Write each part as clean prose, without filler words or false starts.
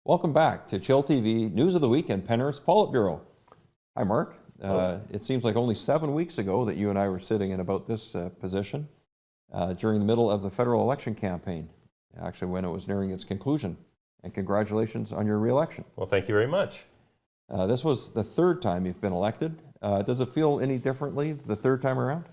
Welcome back to chillTV News of the Week and Penrith's Politburo. Hi, Mark. It seems like only 7 weeks ago that you and I were sitting in about this position during the middle of the federal election campaign, actually when it was nearing its conclusion. And congratulations on your re-election. Well, thank you very much. This was the third time you've been elected. Does it feel any differently the third time around?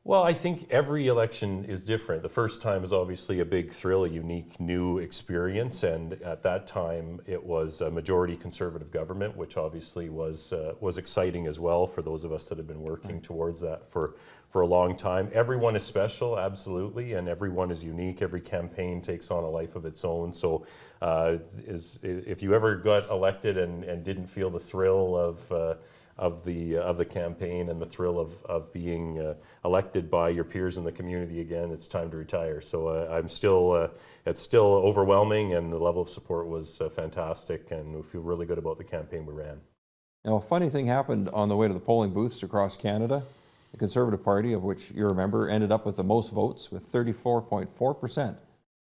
Well, I think every election is different. The first time is obviously a big thrill, a unique new experience, and at that time it was a majority Conservative government, which obviously was exciting as well for those of us that have been working towards that for a long time. Everyone is special, absolutely, and everyone is unique. Every campaign takes on a life of its own. So if you ever got elected and didn't feel the thrill of the campaign and the thrill of being elected by your peers in the community again, it's time to retire. So it's still overwhelming, and the level of support was fantastic, and we feel really good about the campaign we ran. Now, a funny thing happened on the way to the polling booths across Canada. The Conservative Party, of which you're a member, ended up with the most votes, with 34.4%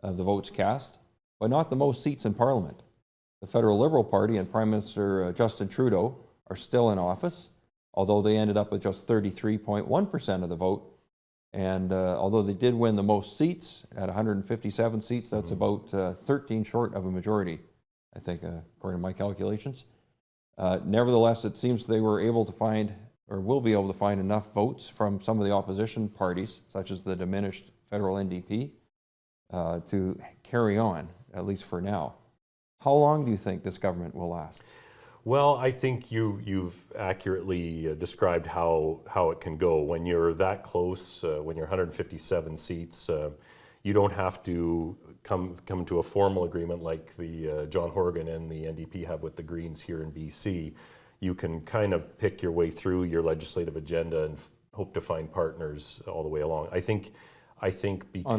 of the votes cast, but not the most seats in Parliament. The Federal Liberal Party and Prime Minister Justin Trudeau are still in office, although they ended up with just 33.1% of the vote. And although they did win the most seats at 157 seats, that's about 13 short of a majority, I think, according to my calculations. Nevertheless, it seems they were able to find, or will be able to find, enough votes from some of the opposition parties, such as the diminished federal NDP, to carry on, at least for now. How long do you think this government will last? Well, I think you've accurately described how it can go. When you're that close, when you're 157 seats, you don't have to come to a formal agreement like the John Horgan and the NDP have with the Greens here in BC. You can kind of pick your way through your legislative agenda and hope to find partners all the way along. I think because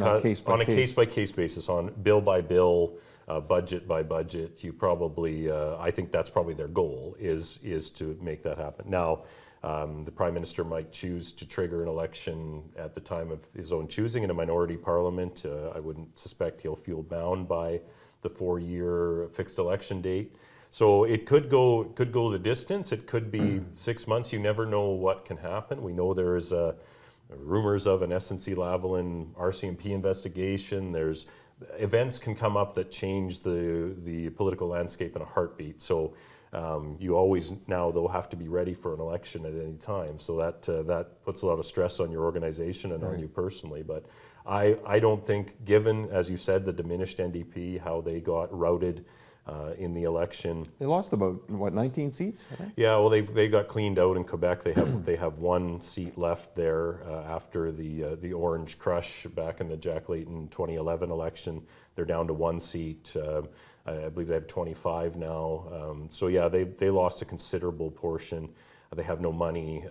on a case-by-case basis, on bill by bill, budget by budget, you probably, I think that's probably their goal, is to make that happen. Now, the Prime Minister might choose to trigger an election at the time of his own choosing in a minority parliament. I wouldn't suspect he'll feel bound by the 4-year fixed election date. So it could go the distance. It could be 6 months. You never know what can happen. We know there is rumors of an SNC-Lavalin RCMP investigation. There's events can come up that change the political landscape in a heartbeat. So you always now, though, have to be ready for an election at any time. So that puts a lot of stress on your organization and on you personally. But I don't think, given, as you said, the diminished NDP, how they got routed in the election. They lost about, what, 19 seats? I think? Yeah, well, they got cleaned out in Quebec. They have 1 seat left there after the Orange crush back in the Jack Layton 2011 election. They're down to 1 seat. I believe they have 25 now. So yeah, they lost a considerable portion. They have no money,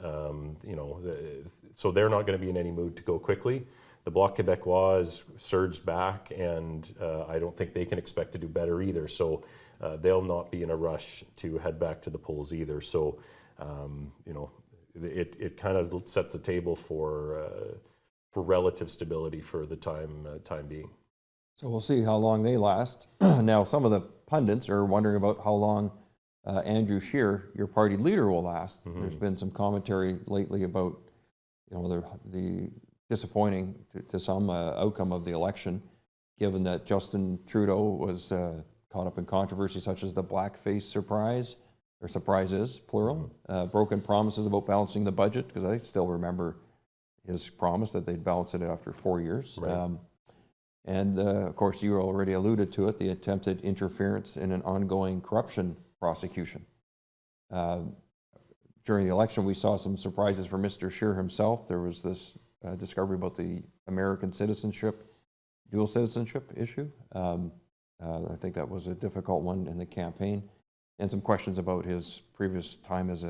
so they're not going to be in any mood to go quickly. The Bloc Québécois has surged back, and I don't think they can expect to do better either. So they'll not be in a rush to head back to the polls either. So it kind of sets the table for relative stability for the time being. So we'll see how long they last. Now, some of the pundits are wondering about how long Andrew Scheer, your party leader, will last. There's been some commentary lately about the disappointing to some outcome of the election, given that Justin Trudeau was caught up in controversy such as the blackface surprise, or surprises, plural, broken promises about balancing the budget, because I still remember his promise that they'd balance it after 4 years. Right. And of course, you already alluded to it, the attempted interference in an ongoing corruption prosecution. During the election, we saw some surprises for Mr. Scheer himself. There was this discovery about the American citizenship, dual citizenship issue. I think that was a difficult one in the campaign, and some questions about his previous time as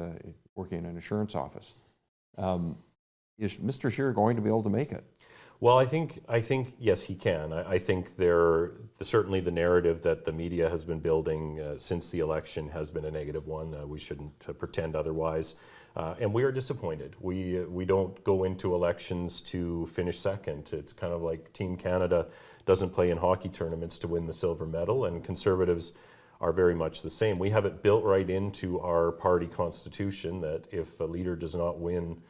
working in an insurance office. Is Mr. Scheer going to be able to make it? Well, I think yes, he can. I think certainly the narrative that the media has been building since the election has been a negative one. We shouldn't pretend otherwise. And we are disappointed. We don't go into elections to finish second. It's kind of like Team Canada doesn't play in hockey tournaments to win the silver medal, and Conservatives are very much the same. We have it built right into our party constitution that if a leader does not win,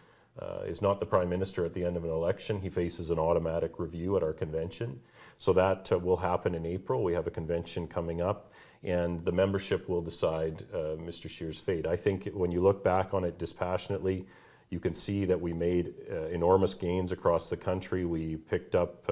is not the prime minister at the end of an election, he faces an automatic review at our convention. So that will happen in April. We have a convention coming up, and the membership will decide Mr. Scheer's fate. I think when you look back on it dispassionately, you can see that we made enormous gains across the country. We picked up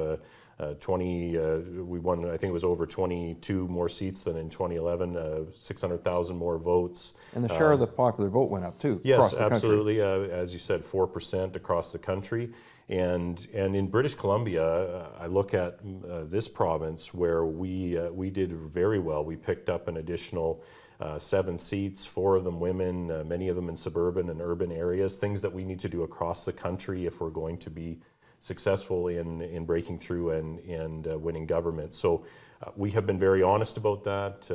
we won, I think it was over 22 more seats than in 2011, 600,000 more votes. And the share of the popular vote went up too. Yes, across the absolutely. As you said, 4% across the country. And in British Columbia, I look at this province where we did very well. We picked up an additional 7 seats, 4 of them women, many of them in suburban and urban areas, things that we need to do across the country if we're going to be successful in breaking through and winning government. So we have been very honest about that.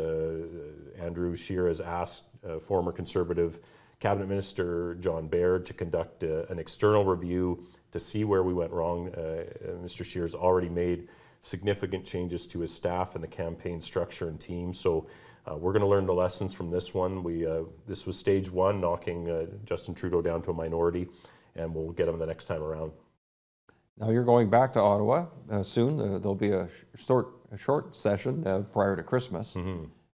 Andrew Scheer has asked former Conservative Cabinet Minister John Baird to conduct an external review to see where we went wrong. Mr. Scheer's already made significant changes to his staff and the campaign structure and team. So we're going to learn the lessons from this one. This was stage 1, knocking Justin Trudeau down to a minority, and we'll get him the next time around. Now you're going back to Ottawa soon. There'll be a short session prior to Christmas.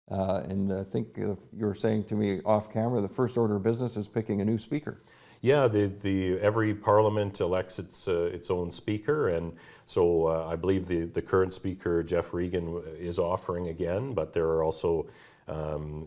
And I think you were saying to me off camera, the first order of business is picking a new speaker. Yeah, every parliament elects its own speaker, and so I believe the current speaker, Jeff Regan, is offering again, but there are also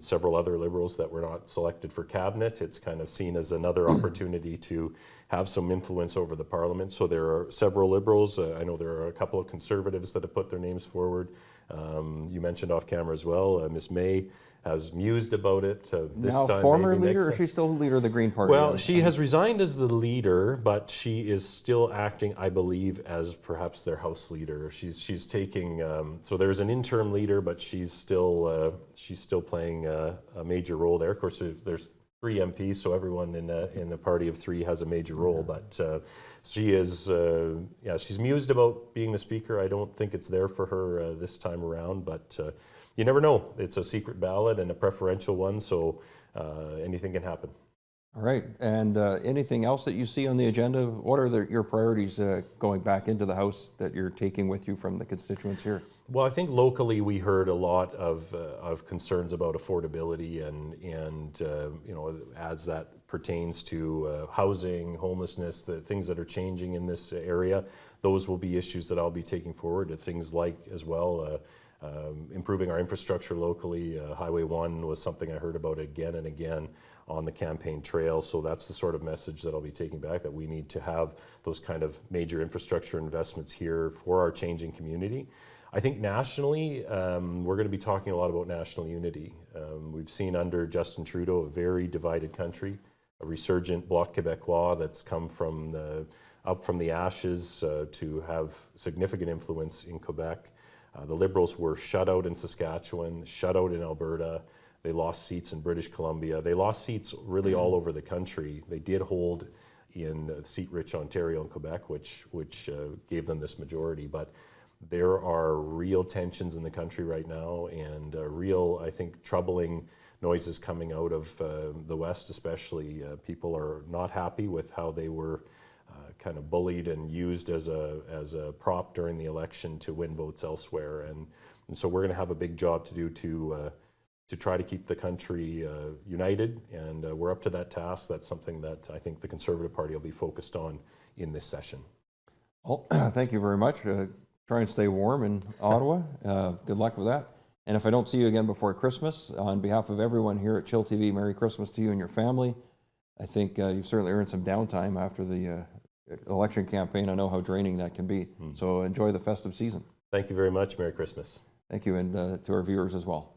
several other Liberals that were not selected for cabinet. It's kind of seen as another opportunity to have some influence over the parliament. So there are several Liberals. I know there are a couple of Conservatives that have put their names forward. You mentioned off camera as well, Ms. May has mused about it this now, time. former leader, or is she still leader of the Green Party? Well, she has resigned as the leader, but she is still acting, I believe, as perhaps their House leader. She's taking, so there's an interim leader, but she's still playing a major role there. Of course, there's 3 MPs, so everyone in a party of 3 has a major role, but she is, she's mused about being the speaker. I don't think it's there for her this time around, but you never know. It's a secret ballot and a preferential one, so anything can happen. All right, and anything else that you see on the agenda? What are your priorities going back into the House that you're taking with you from the constituents here? Well, I think locally we heard a lot of concerns about affordability and you know, as that pertains to housing, homelessness, the things that are changing in this area. Those will be issues that I'll be taking forward. Things like as well improving our infrastructure locally. Highway 1 was something I heard about again and again on the campaign trail. So that's the sort of message that I'll be taking back, that we need to have those kind of major infrastructure investments here for our changing community. I think nationally, we're going to be talking a lot about national unity. We've seen under Justin Trudeau a very divided country, a resurgent Bloc Québécois that's come from up from the ashes to have significant influence in Quebec. The Liberals were shut out in Saskatchewan, shut out in Alberta. They lost seats in British Columbia. They lost seats really all over the country. They did hold in seat-rich Ontario and Quebec, which gave them this majority. But there are real tensions in the country right now, and real, I think, troubling noises coming out of the West especially. People are not happy with how they were kind of bullied and used as a prop during the election to win votes elsewhere. And so we're going to have a big job to do to try to keep the country united, and we're up to that task. That's something that I think the Conservative Party will be focused on in this session. Well, thank you very much. Try and stay warm in Ottawa. Good luck with that. And if I don't see you again before Christmas, on behalf of everyone here at chillTV, Merry Christmas to you and your family. I think you've certainly earned some downtime after the election campaign. I know how draining that can be. So enjoy the festive season. Thank you very much. Merry Christmas. Thank you, and to our viewers as well.